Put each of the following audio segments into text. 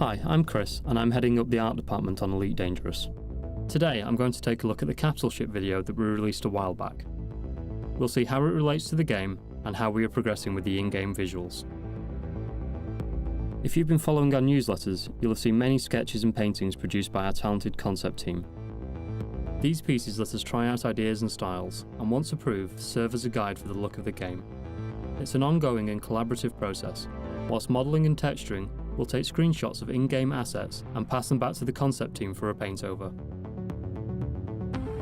Hi, I'm Chris, and I'm heading up the art department on Elite Dangerous. Today I'm going to take a look at the capsule ship video that we released a while back. We'll see how it relates to the game and how we are progressing with the in-game visuals. If you've been following our newsletters, you'll have seen many sketches and paintings produced by our talented concept team. These pieces let us try out ideas and styles, and once approved, serve as a guide for the look of the game. It's an ongoing and collaborative process. Whilst modelling and texturing, we'll take screenshots of in-game assets and pass them back to the concept team for a paint-over.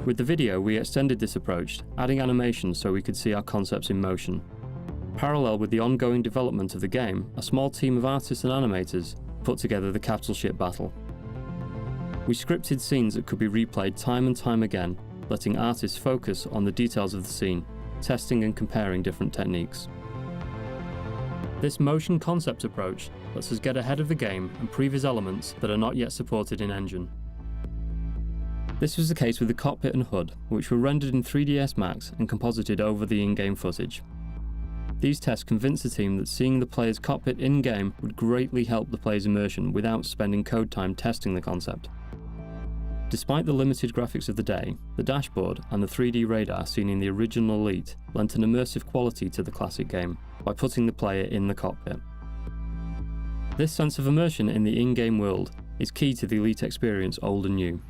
With the video, we extended this approach, adding animations so we could see our concepts in motion. Parallel with the ongoing development of the game, a small team of artists and animators put together the capsule ship battle. We scripted scenes that could be replayed time and time again, letting artists focus on the details of the scene, testing and comparing different techniques. This motion concept approach lets us get ahead of the game and previs elements that are not yet supported in engine. This was the case with the cockpit and HUD, which were rendered in 3ds Max and composited over the in-game footage. These tests convinced the team that seeing the player's cockpit in-game would greatly help the player's immersion without spending code time testing the concept. Despite the limited graphics of the day, the dashboard and the 3D radar seen in the original Elite lent an immersive quality to the classic game by putting the player in the cockpit. This sense of immersion in the in-game world is key to the Elite experience, old and new.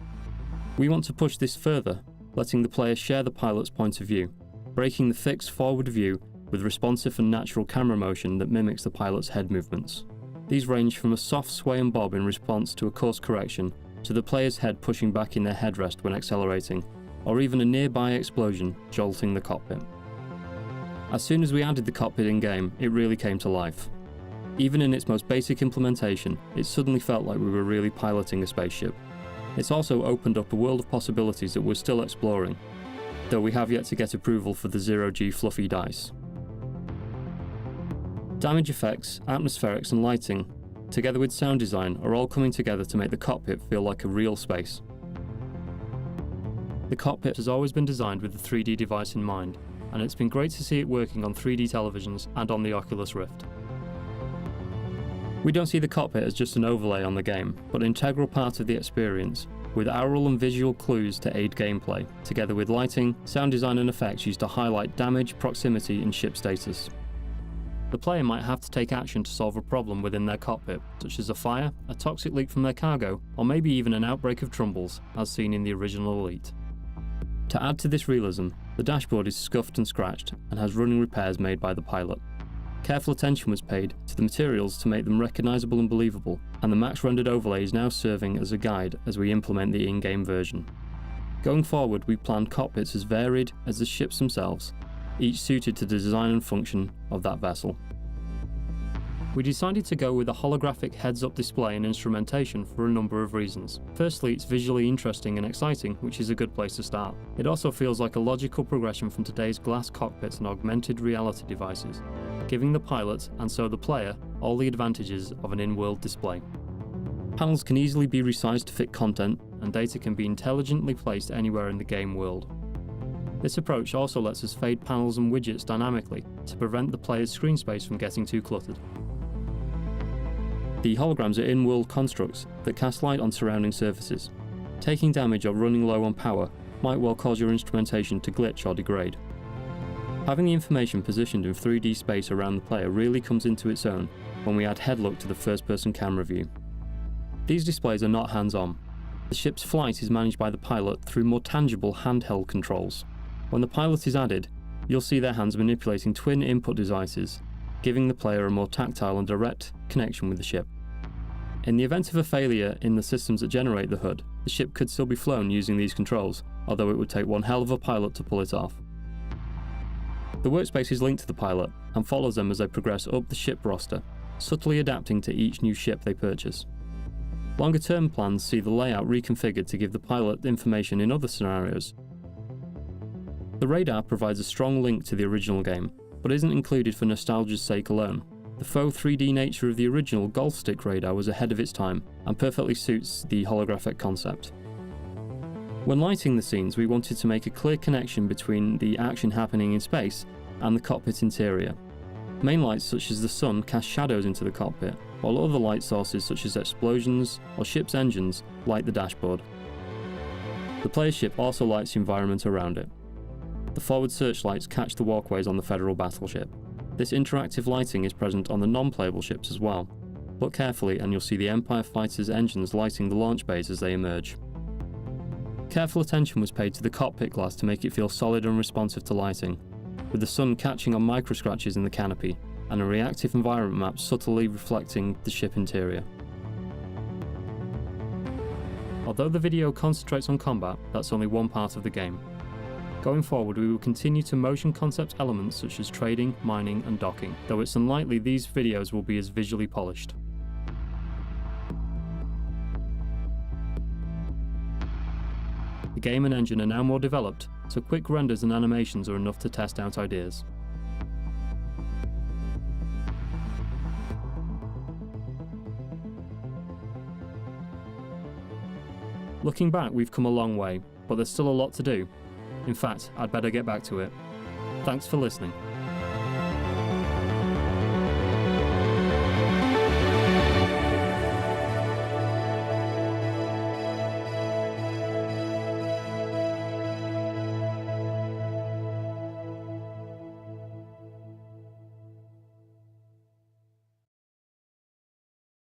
We want to push this further, letting the player share the pilot's point of view, breaking the fixed forward view with responsive and natural camera motion that mimics the pilot's head movements. These range from a soft sway and bob in response to a course correction, to the player's head pushing back in their headrest when accelerating, or even a nearby explosion jolting the cockpit. As soon as we added the cockpit in-game, it really came to life. Even in its most basic implementation, it suddenly felt like we were really piloting a spaceship. It's also opened up a world of possibilities that we're still exploring, though we have yet to get approval for the 0G fluffy dice. Damage effects, atmospherics and lighting, together with sound design, are all coming together to make the cockpit feel like a real space. The cockpit has always been designed with the 3D device in mind, and it's been great to see it working on 3D televisions and on the Oculus Rift. We don't see the cockpit as just an overlay on the game, but an integral part of the experience, with aural and visual clues to aid gameplay, together with lighting, sound design and effects used to highlight damage, proximity and ship status. The player might have to take action to solve a problem within their cockpit, such as a fire, a toxic leak from their cargo, or maybe even an outbreak of trumbles, as seen in the original Elite. To add to this realism, the dashboard is scuffed and scratched, and has running repairs made by the pilot. Careful attention was paid to the materials to make them recognisable and believable, and the max rendered overlay is now serving as a guide as we implement the in-game version. Going forward, we plan cockpits as varied as the ships themselves, each suited to the design and function of that vessel. We decided to go with a holographic heads-up display and instrumentation for a number of reasons. Firstly, it's visually interesting and exciting, which is a good place to start. It also feels like a logical progression from today's glass cockpits and augmented reality devices, giving the pilot, and so the player, all the advantages of an in-world display. Panels can easily be resized to fit content, and data can be intelligently placed anywhere in the game world. This approach also lets us fade panels and widgets dynamically to prevent the player's screen space from getting too cluttered. The holograms are in-world constructs that cast light on surrounding surfaces. Taking damage or running low on power might well cause your instrumentation to glitch or degrade. Having the information positioned in 3D space around the player really comes into its own when we add head look to the first-person camera view. These displays are not hands-on. The ship's flight is managed by the pilot through more tangible handheld controls. When the pilot is added, you'll see their hands manipulating twin input devices, giving the player a more tactile and direct connection with the ship. In the event of a failure in the systems that generate the HUD, the ship could still be flown using these controls, although it would take one hell of a pilot to pull it off. The workspace is linked to the pilot and follows them as they progress up the ship roster, subtly adapting to each new ship they purchase. Longer term plans see the layout reconfigured to give the pilot information in other scenarios. The radar provides a strong link to the original game, but isn't included for nostalgia's sake alone. The faux 3D nature of the original golf stick radar was ahead of its time and perfectly suits the holographic concept. When lighting the scenes, we wanted to make a clear connection between the action happening in space and the cockpit interior. Main lights such as the sun cast shadows into the cockpit, while other light sources such as explosions or ship's engines light the dashboard. The player's ship also lights the environment around it. The forward searchlights catch the walkways on the Federal battleship. This interactive lighting is present on the non-playable ships as well. Look carefully and you'll see the Empire fighters' engines lighting the launch bays as they emerge. Careful attention was paid to the cockpit glass to make it feel solid and responsive to lighting, with the sun catching on micro scratches in the canopy, and a reactive environment map subtly reflecting the ship interior. Although the video concentrates on combat, that's only one part of the game. Going forward, we will continue to motion concept elements such as trading, mining and docking, though it's unlikely these videos will be as visually polished. The game and engine are now more developed, so quick renders and animations are enough to test out ideas. Looking back, we've come a long way, but there's still a lot to do. In fact, I'd better get back to it. Thanks for listening.